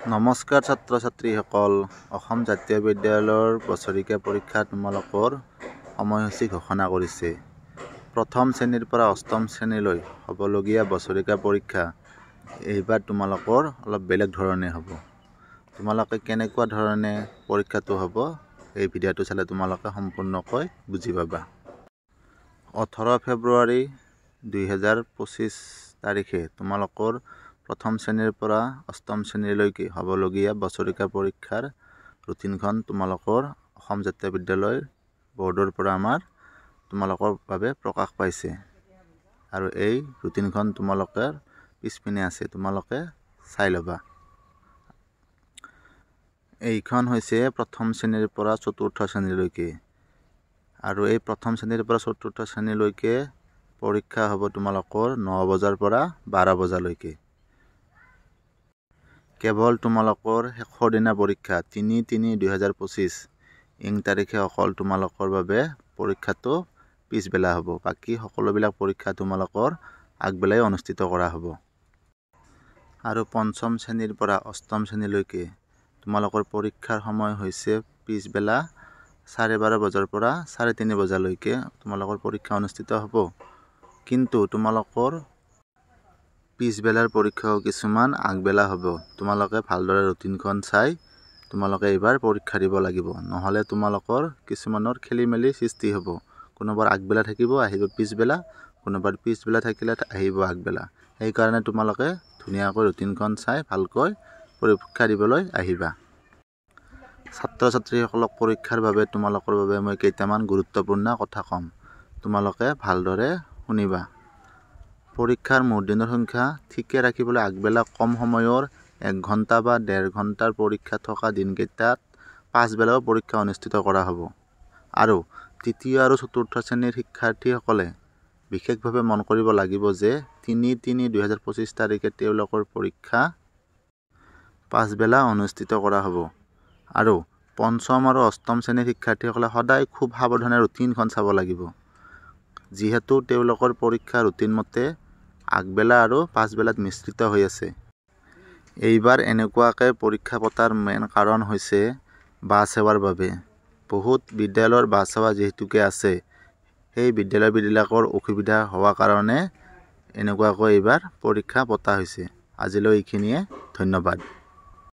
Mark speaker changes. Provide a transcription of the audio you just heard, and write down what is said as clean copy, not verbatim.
Speaker 1: নমস্কাৰ ছাত্ৰ ছাত্ৰীসকল, অসম জাতীয় বিদ্যালয়ৰ বছৰেকীয়া পৰীক্ষা তোমালোকৰ সময়সূচী ঘোষণা কৰিছে। প্ৰথম শ্ৰেণীৰ পৰা অষ্টম শ্ৰেণীলৈ হ'বলগীয়া বছৰেকীয়া পৰীক্ষা এইবাৰ তোমালোকৰ অলপ বেলেগ ধৰণে হ'ব। তোমালোকে কেনেকুৱা ধৰণে পৰীক্ষাটো হ'ব এই ভিডিঅ'টো চালে তোমালোকে সম্পূৰ্ণকৈ বুজি পাবা। 18 ফেব্ৰুৱাৰী 2025 তাৰিখে তোমালোকৰ প্ৰথম শ্ৰেণীৰ পৰা অষ্টম শ্ৰেণীলৈকে হ'বলগীয়া বছৰেকীয়া পৰীক্ষাৰ ৰুটিনখন তোমালোকৰ অসম জাতীয় বিদ্যালয় বৰ্ডৰ পৰা তোমালোকৰ বাবে প্ৰকাশ পাইছে। আৰু এই ৰুটিনখন তোমালোকে পিছপিনে আছে, তোমালোকে চাই ল'বা। এইখন হৈছে প্ৰথম শ্ৰেণীৰ পৰা চতুৰ্থ শ্ৰেণীলৈকে। আৰু এই প্ৰথম শ্ৰেণীৰ পৰা চতুৰ্থ শ্ৰেণীলৈকে পৰীক্ষা হ'ব তোমালোকৰ 9 বজাৰ পৰা 12 বজালৈকে। কেৱল তোমালোকৰ শেষৰ দিনা পৰীক্ষা 3-3-2025 ইং তাৰিখে অকল তোমালোকৰ বাবে পৰীক্ষাটো পিছবেলা হ'ব। বাকী সকলোবিলাক পৰীক্ষা তোমালোকৰ আগবেলাই অনুষ্ঠিত কৰা হ'ব। আৰু পঞ্চম শ্ৰেণীৰ পৰা অষ্টম শ্ৰেণীলৈকে তোমালোকৰ পৰীক্ষাৰ সময় হৈছে পিছবেলা 12:30 বজাৰ পৰা 3:30 বজালৈকে তোমালোকৰ পৰীক্ষা অনুষ্ঠিত হ'ব। কিন্তু তোমালোকৰ পিছবেলাৰ পৰীক্ষাও কিছুমান আগবেলা হ'ব। তোমালোকে ভালদৰে ৰুটিনখন চাই তোমালোকে এইবাৰ পৰীক্ষা দিব লাগিব। নহ'লে তোমালোকৰ কিছুমানৰ খেলিমেলি সৃষ্টি হ'ব। কোনোবাৰ আগবেলা থাকিব, আহিব পিছবেলা, কোনোবাৰ পিছবেলা থাকিলে আহিব আগবেলা। সেইকাৰণে তোমালোকে ধুনীয়াকৈ ৰুটিনখন চাই ভালকৈ পৰীক্ষা দিবলৈ আহিবা। ছাত্ৰ ছাত্ৰীসকলক পৰীক্ষাৰ বাবে তোমালোকৰ বাবে মই কেইটামান গুৰুত্বপূৰ্ণ কথা ক'ম, তোমালোকে ভালদৰে শুনিবা। পৰীক্ষাৰ মূল দিনৰ সংখ্যা ঠিকে ৰাখিবলৈ আগবেলা কম সময়ৰ 1 ঘণ্টা বা 1.5 ঘণ্টাৰ পৰীক্ষা থকা দিনকেইটাত পাছবেলাও পৰীক্ষা অনুষ্ঠিত কৰা হ'ব। আৰু তৃতীয় আৰু চতুৰ্থ শ্ৰেণীৰ শিক্ষাৰ্থীসকলে বিশেষভাৱে মন কৰিব লাগিব যে 3-3-2025 তাৰিখে তেওঁলোকৰ পৰীক্ষা পাছবেলা অনুষ্ঠিত কৰা হ'ব। আৰু পঞ্চম আৰু অষ্টম শ্ৰেণীৰ শিক্ষাৰ্থীসকলে সদায় খুব সাৱধানে ৰুটিনখন চাব লাগিব, যিহেতু তেওঁলোকৰ পৰীক্ষা ৰুটিন মতে আগবেলা আৰু পাছবেলাত মিশ্ৰিত হৈ আছে। এইবাৰ এনেকুৱাকৈ পৰীক্ষা পতাৰ মেইন কাৰণ হৈছে বাছ সেৱাৰ বাবে। বহুত বিদ্যালয়ৰ বাছ সেৱা যিহেতুকে আছে, সেই বিদ্যালয়বিলাকৰ অসুবিধা হোৱাৰ কাৰণে এনেকুৱাকৈ এইবাৰ পৰীক্ষা পতা হৈছে। আজিলৈ এইখিনিয়ে, ধন্যবাদ।